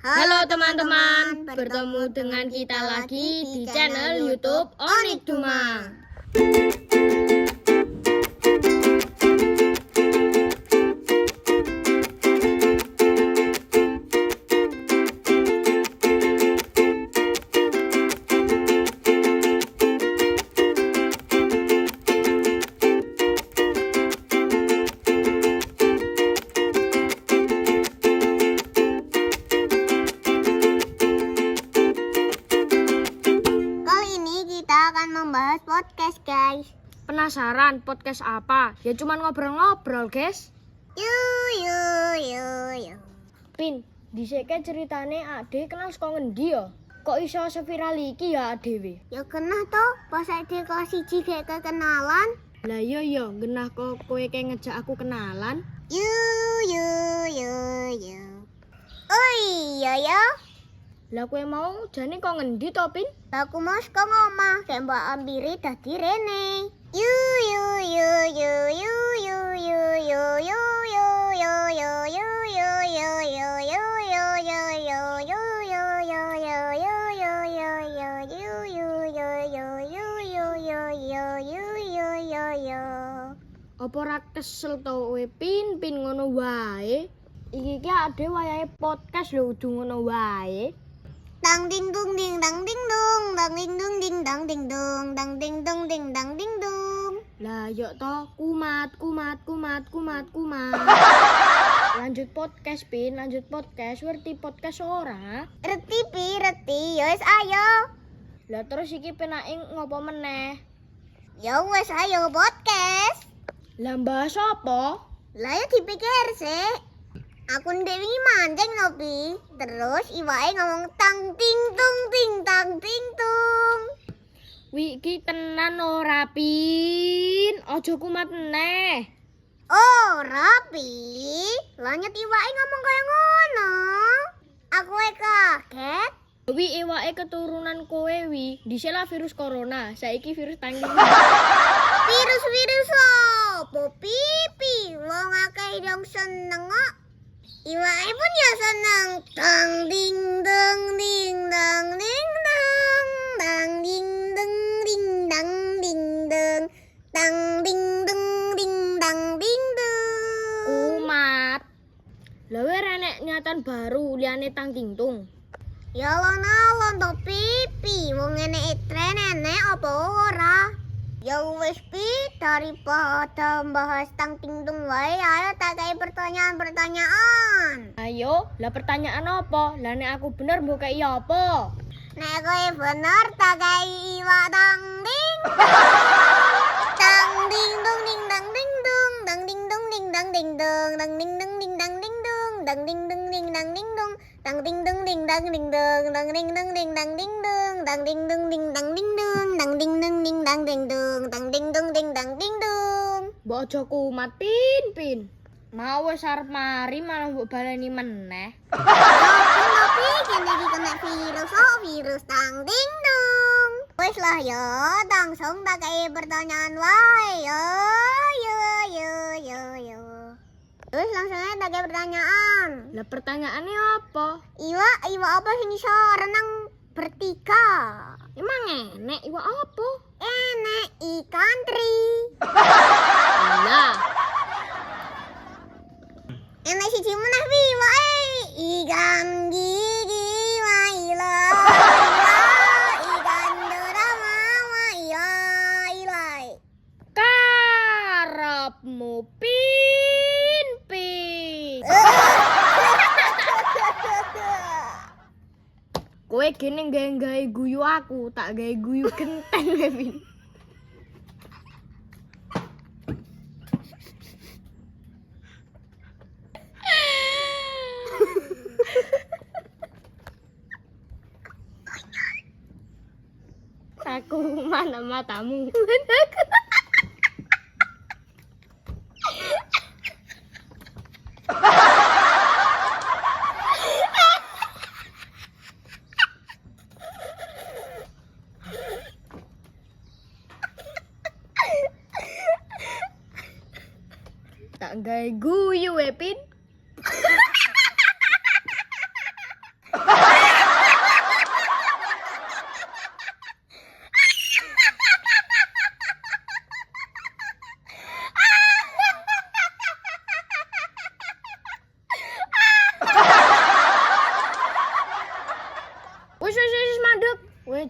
Halo teman-teman, bertemu dengan kita lagi di channel YouTube Onik Duma. Membahas podcast, guys. Penasaran podcast apa? Ya cuman ngobrol-ngobrol, guys. Yuk. Pin, dhisike ceritane Ade kenal saka ngendi ya? Kok iso seviral iki ya dhewe? Ya kenah to, pas Ade kelas 1 gek kenalan. Lah iya ya, genah kok kowe kayak ngejak aku kenalan. Yuk. Oh iya ya. Lah kowe mau jane kok ngendi to, Pin? Aku mau saka omah, kayak Mbak Ambiri dadi rene. Apa ora kesel to kowe, Pin ngono wae? Iki ki ade wayahe podcast lho udu ngono wae. Dang ding dung ding dang ding dung, dang ding dung ding dang ding dung, dang ding dung ding dang ding dung. Lah yo to, kumat. Lanjut podcast, Pin, lanjut podcast. Ngerti podcast ora? Reti, yowes ayo. Lah terus iki penake ngopo meneh? Ya wes ayo podcast. Lah bahas apa? Lah ya dipikir sih. Aku ndek wingi mancing ngopi, terus iwake ngomong tang ting tung. Wi iki tenan ora, Pin? Aja kumat neh. Oh, rapi. Lanyet iwake ngomong kaya ngono. Aku kaget. Wi iwake keturunan kowe wi. Dhisik lah virus corona, saiki virus tangking. Virus opo pipi? Wong akeh dong seneng kok. Iwake pun ya seneng. Dang ding dang ding dang ding dang. Dang ding dang ding dang ding dang. Dang ding dang ding dang ding dang. Kumat. Lah we renek nyatan baru liyane tang tingtung. Ya alon-alon to pipi. Wong enek tren enek apa ora? Ya wis pi, daripada bahas tang tingtung wae, ayo tak kei pertanyaan. Ayo, lah pertanyaan apa? Lah nek aku bener mbok kei apa? Nek kowe bener tak kei iwak tang ding. Tang ding dung ding dang ding dung, dang ding dung ding dang ding dung, dang ding dung ding dang ding dung, dang ding dung ding dang ding dung, dang ding dung ding dang ding dung, dang ding dung ding dang ding dung, dang ding dung ding dang ding dung, dang ding dung ding dang ding dung, dang ding dung ding dang ding dung. Mbok aja kumat, Pin. Mau wis arep mari malah mbok baleni meneh. Tapi kene iki kena virus tang ding dung. Wes lah ya, langsung tak kei pertanyaan wae yo. Terus langsung aja tak kei pertanyaan. Lah pertanyaannya apa? Iwa apa sing iso renang bertiga? Emang enek iwak apa? Enek ikan teri. Lah, Enek siji meneh wi wae. Ikan gigi waila. Ikan dorama waila. karepmu Pin. Kowe gene gawe guyu aku, tak gawe guyu genteng kowe, Pin. Aku mana matamu? Tak gawe guyu Pin.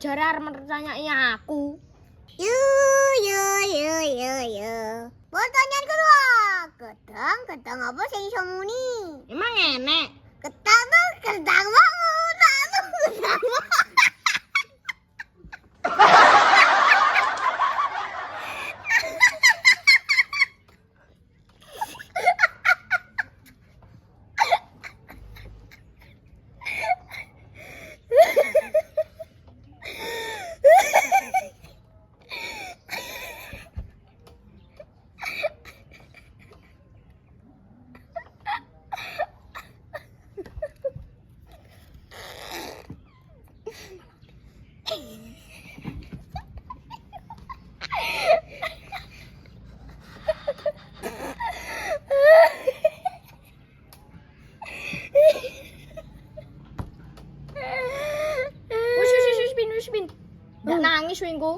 jare arep mertanyai aku. Pertanyaan kedua. Ketang apa sing iso muni? Emang enek. Ketang banget. Ketang. Wis pin. Ndak nangis wingku.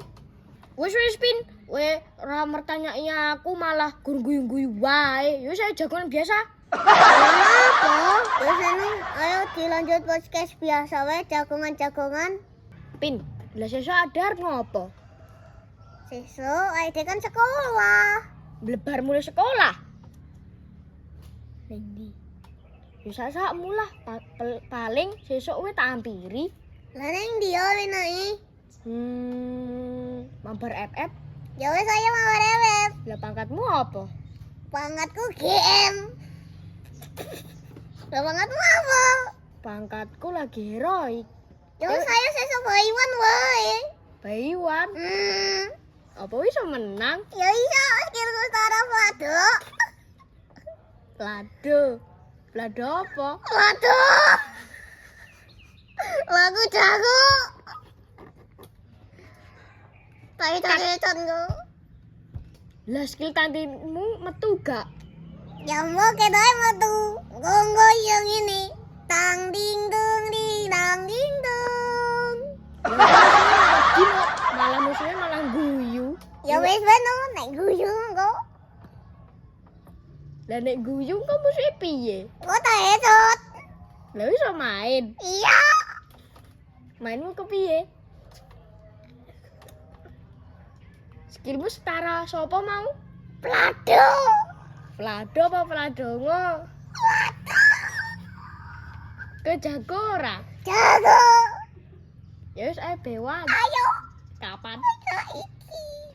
Wis Pin. We ora mertanyai aku malah guyu-guyu wae. Yo saya jagoan biasa. Apa? Biasanya ayo dilanjut podcast biasa wae jagongan-jagongan. Pin, lah sesuk ada ngopo? Sesuk ae kan sekolah. Blebar mulai sekolah. Ning ndi? Yo sak mulah paling sesuk we tak ampiri. Lah ning ndi yo enake? Mabar FF. Ya wis saya mau rewet. Lah pangkatmu apa? Pangkatku GM. Lah pangkatmu apa? Pangkatku lagi heroik. Ya wis saya sesuk Baiwan wae. Baiwan. Apa iso menang? Ya iya, skillku setara Vlado. Vlado apa? Vlado. Lagu jago. Tadi tongo. Lah skill tantimu metu gak? Ya mau ketoke metu. Gonggo yang ini. Tang ding dung ding dang ding dung. Malah musuhnya malah guyu. Ya wis beno nek guyu engko. Lah nek guyu kok musuhnya piye? Kok tak hedot. Lah iso main. Iya. Mainmu kepiye? Skillmu setara sapa mau? Vlado. Vlado apa Vladongo? Kejago ora? Jago. Ya wis ae bewan. Ayo. Kapan?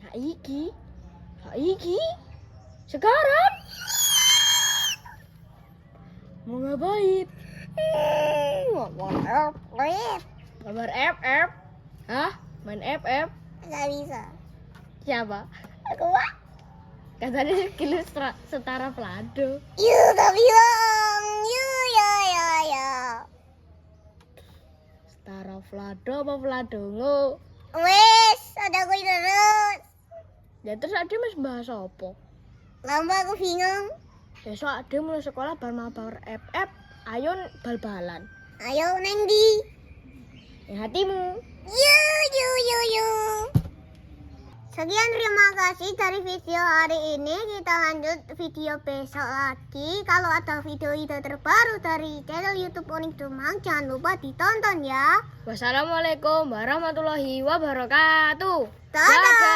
Saiki. Saiki? Sekarang? Mau ngapain? Kabar FF? Hah? Main FF? Gak bisa. Siapa? Aku mah. Katanya skill setara Vlado. Yuk gak bilang. Yuk ya. Setara Vlado apa Vladongo? Wes, ada gue terus. Ya terus ade mas bahas apa? Lama aku bingung. Besok ade mulai sekolah bar mabar FF. Ayo bal-balan. Ayo neng di. Ya hatimu. Yuk. Sekian terima kasih dari video hari ini. Kita lanjut video besok lagi. Kalau ada video-video terbaru dari channel YouTube Unik Dumang, jangan lupa ditonton ya. Wassalamualaikum warahmatullahi wabarakatuh. Dadah.